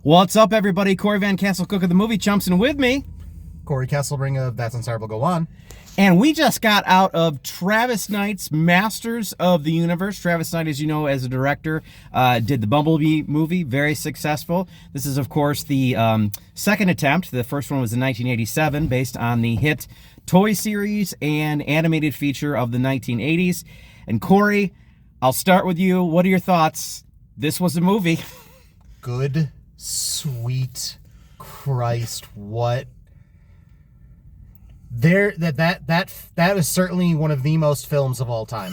What's up, everybody? Corey Van Castle, Cook of the Movie Chumps, and with me, Corey Kesselring of That's Unstable Go On. and we just got out of Travis Knight's Masters of the Universe. Travis Knight, as you know, as a director, did the Bumblebee movie, very successful. This is, of course, the second attempt. The first one was in 1987, based on the hit toy series and animated feature of the 1980s. And Corey, I'll start with you. What are your thoughts? This was a movie. Good, sweet Christ, what? That is certainly one of the most films of all time.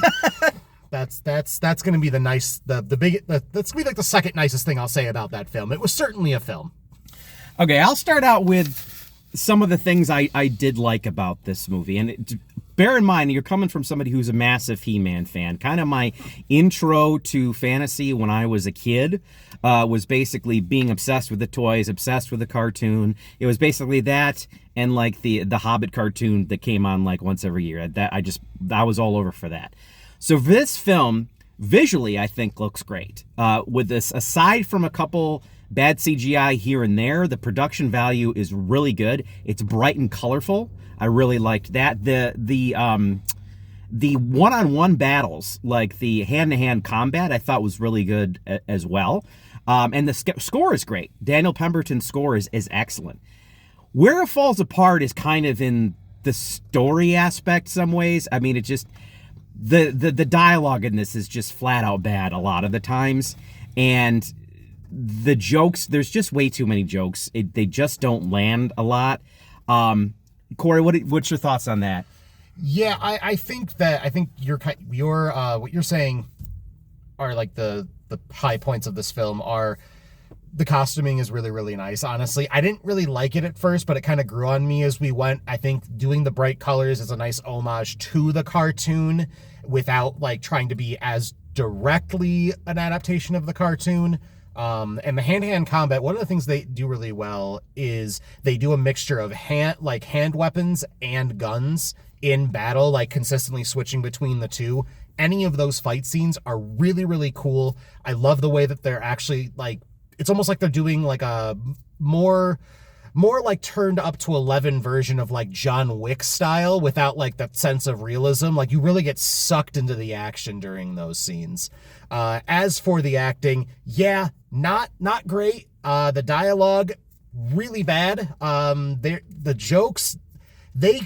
That's going to be that's going to be like the second nicest thing I'll say about that film. It was certainly a film. Okay, I'll start out with some of the things I did like about this movie. And bear in mind, you're coming from somebody who's a massive He-Man fan. Kind of my intro to fantasy when I was a kid was basically being obsessed with the toys, obsessed with the cartoon. It was basically that and like the Hobbit cartoon that came on like once every year. I was all over for that. So this film, visually, I think looks great. With this, aside from a couple bad CGI here and there, the production value is really good. It's bright and colorful. I really liked that. The one-on-one battles, like the hand-to-hand combat, I thought was really good as well. And the score is great. Daniel Pemberton's score is excellent. Where it falls apart is kind of in the story aspect some ways. I mean, it just the dialogue in this is just flat out bad a lot of the times. And the jokes, there's just way too many jokes. They just don't land a lot. Corey, what's your thoughts on that? Yeah, I think your what you're saying are like the high points of this film are the costuming is really, really nice. Honestly, I didn't really like it at first, but it kind of grew on me as we went. I think doing the bright colors is a nice homage to the cartoon without like trying to be as directly an adaptation of the cartoon. And the hand-to-hand combat, one of the things they do really well is they do a mixture of hand weapons and guns in battle, like consistently switching between the two. Any of those fight scenes are really, really cool. I love the way that they're actually like, it's almost like they're doing like a more like turned up to 11 version of like John Wick style without like that sense of realism. Like you really get sucked into the action during those scenes. As for the acting, yeah, not great. The dialogue, really bad. The jokes, they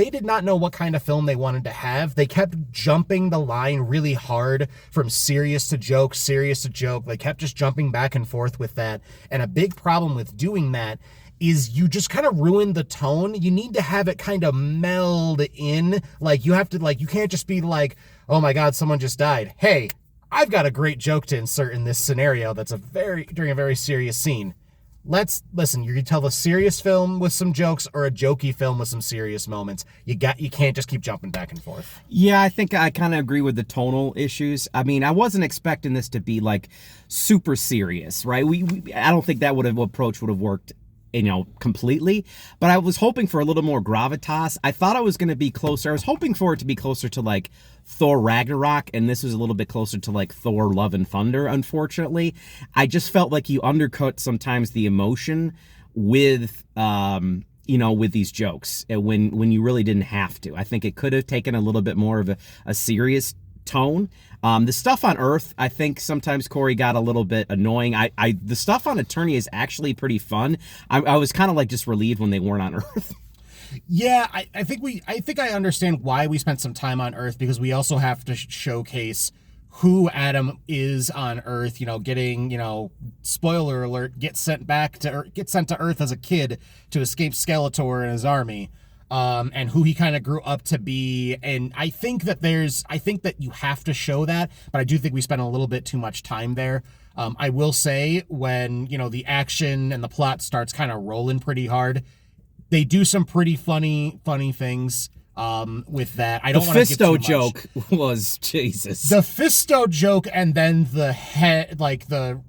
did not know what kind of film they wanted to have. They kept jumping the line really hard from serious to joke. They kept just jumping back and forth with that. And a big problem with doing that is you just kind of ruin the tone. You need to have it kind of meld in. Like you have to, like, you can't just be like, oh my God, someone just died. Hey, I've got a great joke to insert in this scenario that's during a very serious scene. Listen, you can tell a serious film with some jokes or a jokey film with some serious moments. You can't just keep jumping back and forth. Yeah, I think I kind of agree with the tonal issues. I mean, I wasn't expecting this to be like super serious, right? I don't think that approach would have worked, completely, but I was hoping for a little more gravitas. I thought I was going to be closer. I was hoping for it to be closer to like Thor Ragnarok, and this was a little bit closer to like Thor Love and Thunder. Unfortunately, I just felt like you undercut sometimes the emotion with with these jokes when you really didn't have to. I think it could have taken a little bit more of a serious tone. The stuff on Earth, I think sometimes Corey got a little bit annoying. The stuff on Eternia is actually pretty fun. I was kind of like just relieved when they weren't on Earth. Yeah, I think I understand why we spent some time on Earth, because we also have to showcase who Adam is on Earth, getting, spoiler alert, gets sent to Earth as a kid to escape Skeletor and his army. And who he kind of grew up to be. And I think that you have to show that, but I do think we spent a little bit too much time there. I will say when, the action and the plot starts kind of rolling pretty hard, they do some pretty funny things with that. I don't want to give too much. The Fisto joke was Jesus. The Fisto joke, and then the head, like the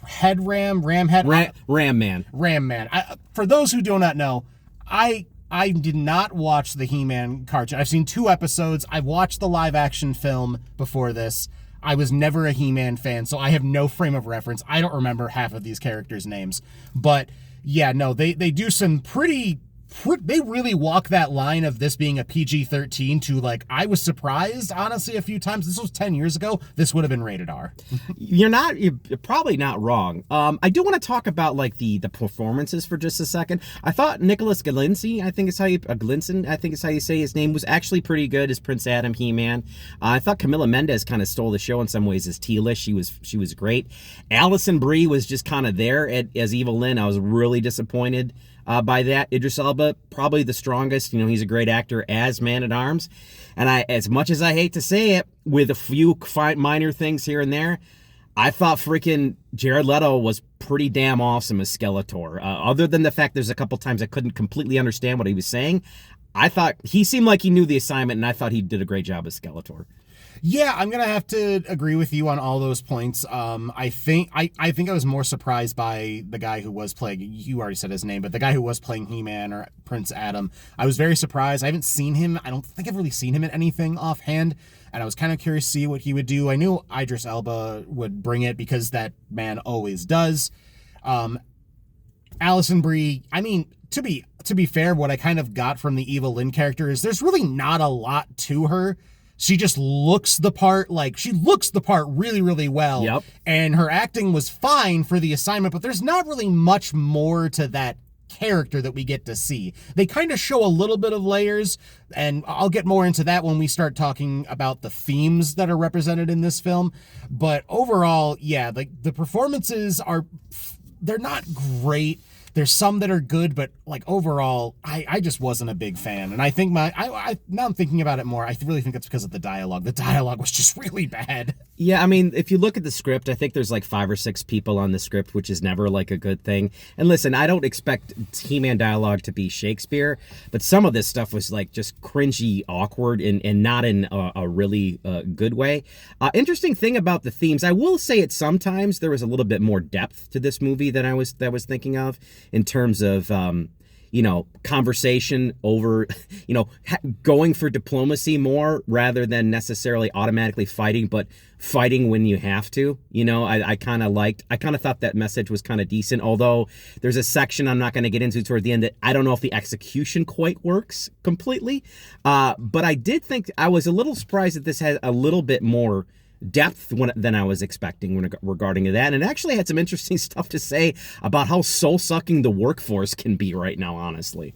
head ram man. For those who do not know, I did not watch the He-Man cartoon. I've seen 2 episodes. I've watched the live action film before this. I was never a He-Man fan, so I have no frame of reference. I don't remember half of these characters' names. But yeah, no, they do some they really walk that line of this being a PG-13 to, like, I was surprised, honestly, a few times. This was 10 years ago. This would have been rated R. You're probably not wrong. I do want to talk about, like, the performances for just a second. I thought Nicholas Galinson, I think is how you say his name, was actually pretty good as Prince Adam He-Man. I thought Camila Mendes kind of stole the show in some ways as Teela. She was great. Alison Brie was just kind of there as Evil Lynn. I was really disappointed by that. Idris Elba, probably the strongest. You know, he's a great actor as Man-at-Arms. And as much as I hate to say it, with a few minor things here and there, I thought freaking Jared Leto was pretty damn awesome as Skeletor. Other than the fact there's a couple times I couldn't completely understand what he was saying, I thought he seemed like he knew the assignment, and I thought he did a great job as Skeletor. Yeah, I'm gonna have to agree with you on all those points. I think I was more surprised by the guy who was playing. You already said his name, but the guy who was playing He-Man or Prince Adam. I was very surprised. I haven't seen him. I don't think I've really seen him in anything offhand, and I was kind of curious to see what he would do. I knew Idris Elba would bring it because that man always does. Alison Brie. I mean, to be fair, what I kind of got from the Evil Lynn character is there's really not a lot to her. She just looks the part, really, really well. Yep. And her acting was fine for the assignment, but there's not really much more to that character that we get to see. They kind of show a little bit of layers, and I'll get more into that when we start talking about the themes that are represented in this film. But overall, yeah, the performances they're not great. There's some that are good, but like overall, I just wasn't a big fan. And I think now I'm thinking about it more, I really think it's because of the dialogue. The dialogue was just really bad. Yeah, I mean, if you look at the script, I think there's like 5 or 6 people on the script, which is never like a good thing. And listen, I don't expect He-Man dialogue to be Shakespeare, but some of this stuff was like just cringy, awkward, and not in a really good way. Interesting thing about the themes, I will say it sometimes there was a little bit more depth to this movie than I was thinking of in terms of conversation over, going for diplomacy more rather than necessarily automatically fighting, but fighting when you have to. I kind of thought that message was kind of decent, although there's a section I'm not going to get into toward the end that I don't know if the execution quite works completely. But I did think I was a little surprised that this had a little bit more depth than I was expecting regarding that, and it actually had some interesting stuff to say about how soul-sucking the workforce can be right now, honestly.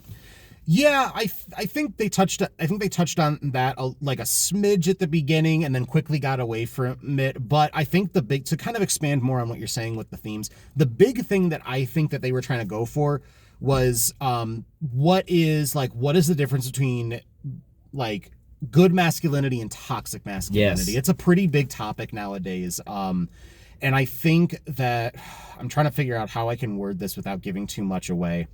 Yeah, I think they touched on that like a smidge at the beginning and then quickly got away from it. But I think to kind of expand more on what you're saying with the themes, the big thing that I think that they were trying to go for was what is the difference between like good masculinity and toxic masculinity. Yes. It's a pretty big topic nowadays. And I think that I'm trying to figure out how I can word this without giving too much away.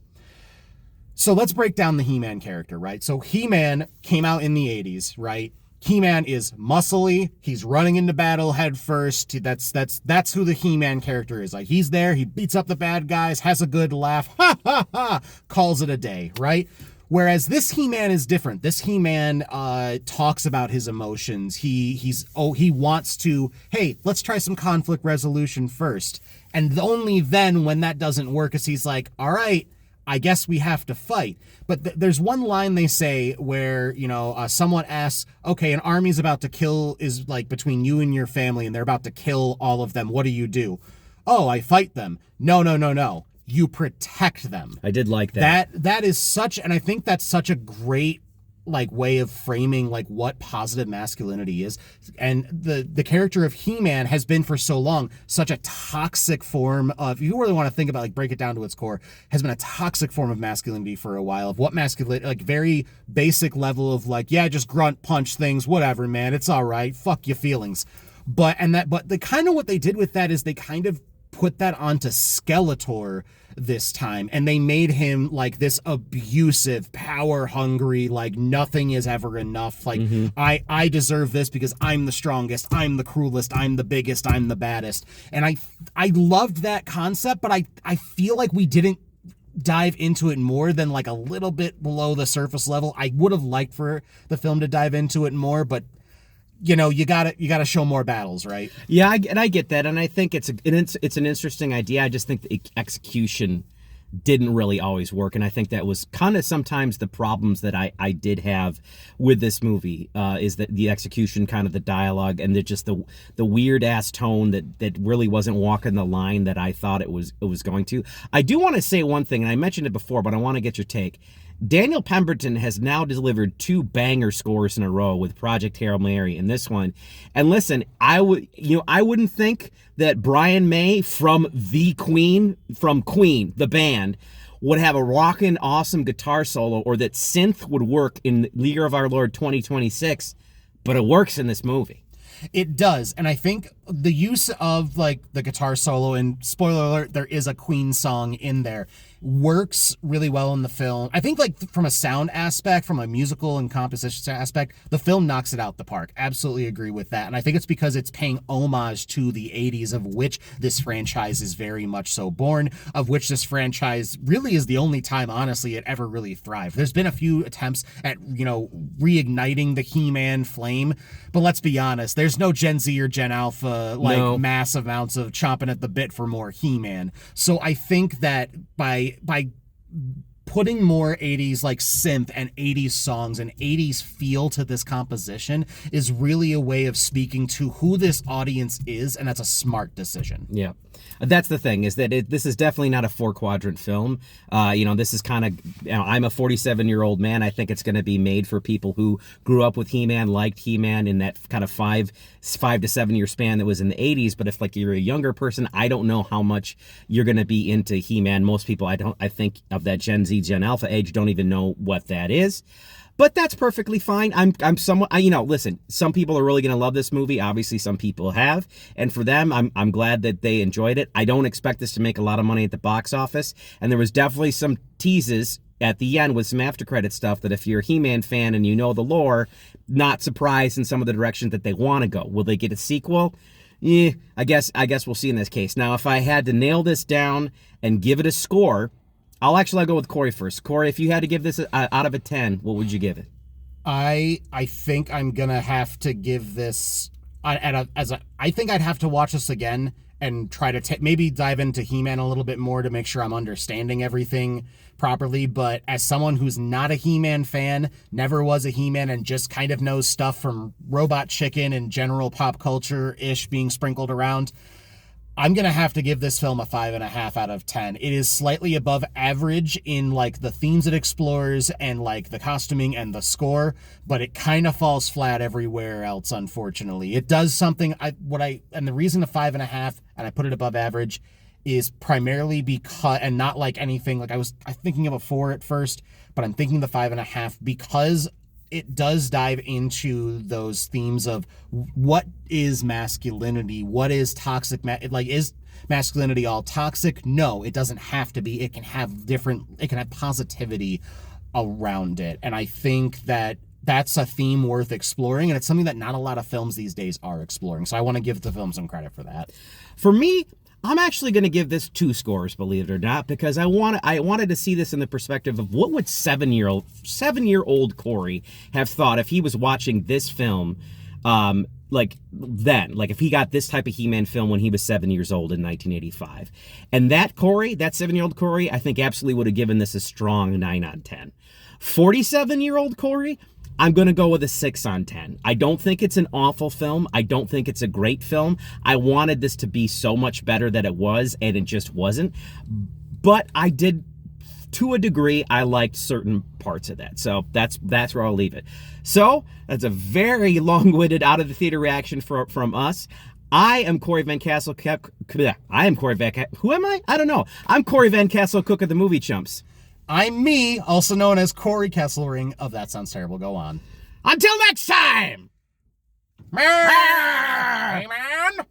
So let's break down the He-Man character, right? So He-Man came out in the 80s, right? He-Man is muscly. He's running into battle head first. That's who the He-Man character is. Like, he's there. He beats up the bad guys, has a good laugh, ha ha ha, calls it a day, right? Whereas this He-Man is different. This He-Man talks about his emotions. He wants to, hey, let's try some conflict resolution first. And only then, when that doesn't work, is he's like, all right, I guess we have to fight. But there's one line they say where, someone asks, okay, an army's about to is like between you and your family, and they're about to kill all of them. What do? Oh, I fight them. No. You protect them. I did like that. That is such, and I think that's such a great way of framing what positive masculinity is. And the character of He-Man has been for so long such a toxic form of, if you really want to think about break it down to its core, has been a toxic form of masculinity for a while, of what masculinity, very basic level of just grunt punch things, whatever, man, it's all right, fuck your feelings. But the kind of what they did with that is they kind of put that onto Skeletor this time, and they made him this abusive, power hungry, nothing is ever enough, I deserve this because I'm the strongest, I'm the cruelest, I'm the biggest, I'm the baddest. And I loved that concept, but I feel like we didn't dive into it more than a little bit below the surface level. I would have liked for the film to dive into it more, but you gotta show more battles, right? Yeah, I get that, and I think it's an interesting idea. I just think the execution didn't really always work, and I think that was kind of sometimes the problems that I did have with this movie, is that the execution, kind of the dialogue, and just the weird ass tone that really wasn't walking the line that I thought it was going to. I do want to say one thing, and I mentioned it before, but I want to get your take. Daniel Pemberton has now delivered 2 banger scores in a row with Project Hail Mary and this one. And listen, I wouldn't think that Brian May from Queen, the band, would have a rockin' awesome guitar solo, or that synth would work in Year of Our Lord 2026, but it works in this movie. It does, and I think the use of like the guitar solo, and spoiler alert, there is a Queen song in there, works really well in the film. I think like from a sound aspect, from a musical and composition aspect, the film knocks it out the park. Absolutely agree with that. And I think it's because it's paying homage to the 80s, of which this franchise is very much so born, of which this franchise really is the only time, honestly, it ever really thrived. There's been a few attempts at, reigniting the He-Man flame, but let's be honest, there's no Gen Z or Gen Alpha, mass amounts of chomping at the bit for more He-Man. So I think that by putting more 80s like synth and 80s songs and 80s feel to this composition is really a way of speaking to who this audience is, and that's a smart decision. Yeah. That's the thing, is that this is definitely not a 4-quadrant film. This is kind of, I'm a 47-year-old man. I think it's going to be made for people who grew up with He-Man, liked He-Man in that kind of 5 to 7 year span that was in the 80s. But if like you're a younger person, I don't know how much you're going to be into He-Man. Most people, I think of that Gen Z, Gen Alpha age, don't even know what that is. But that's perfectly fine. I'm somewhat, listen, some people are really going to love this movie. Obviously, some people have. And for them, I'm glad that they enjoyed it. I don't expect this to make a lot of money at the box office. And there was definitely some teases at the end with some after credit stuff that if you're a He-Man fan and you know the lore, not surprised in some of the directions that they want to go. Will they get a sequel? Yeah, I guess we'll see in this case. Now, if I had to nail this down and give it a score, I'll go with Corey first. Corey, if you had to give this out of a 10, what would you give it? I think I'm gonna have to give this I think I'd have to watch this again and try to maybe dive into He-Man a little bit more to make sure I'm understanding everything properly. But as someone who's not a He-Man fan, never was a He-Man, and just kind of knows stuff from Robot Chicken and general pop culture-ish being sprinkled around, I'm going to have to give this film a 5.5 out of 10. It is slightly above average in like the themes it explores and like the costuming and the score, but it kind of falls flat everywhere else, unfortunately. It does something, and the reason the 5.5 and I put it above average is primarily because, and not like anything, like I was thinking of a 4 at first, but I'm thinking the 5.5 because it does dive into those themes of what is masculinity, what is toxic, is masculinity all toxic? No, it doesn't have to be. It can have positivity around it. And I think that that's a theme worth exploring, and it's something that not a lot of films these days are exploring. So I want to give the film some credit for that. For me, I'm actually going to give this 2 scores, believe it or not, because I wanted to see this in the perspective of what would 7-year-old Corey have thought if he was watching this film, if he got this type of He-Man film when he was 7 years old in 1985. And that 7-year-old Corey, I think absolutely would have given this a strong 9 on 10. 47-year-old Corey, I'm going to go with a 6 on 10. I don't think it's an awful film. I don't think it's a great film. I wanted this to be so much better than it was, and it just wasn't. But I did, to a degree, I liked certain parts of that. So that's where I'll leave it. So that's a very long-winded out of the theater reaction from us. I am Corey Van Castle. Who am I? I don't know. I'm Corey Van Castle, cook of the Movie Chumps. I'm me, also known as Corey Kesselring of That Sounds Terrible. Go on. Until next time! Hey, man!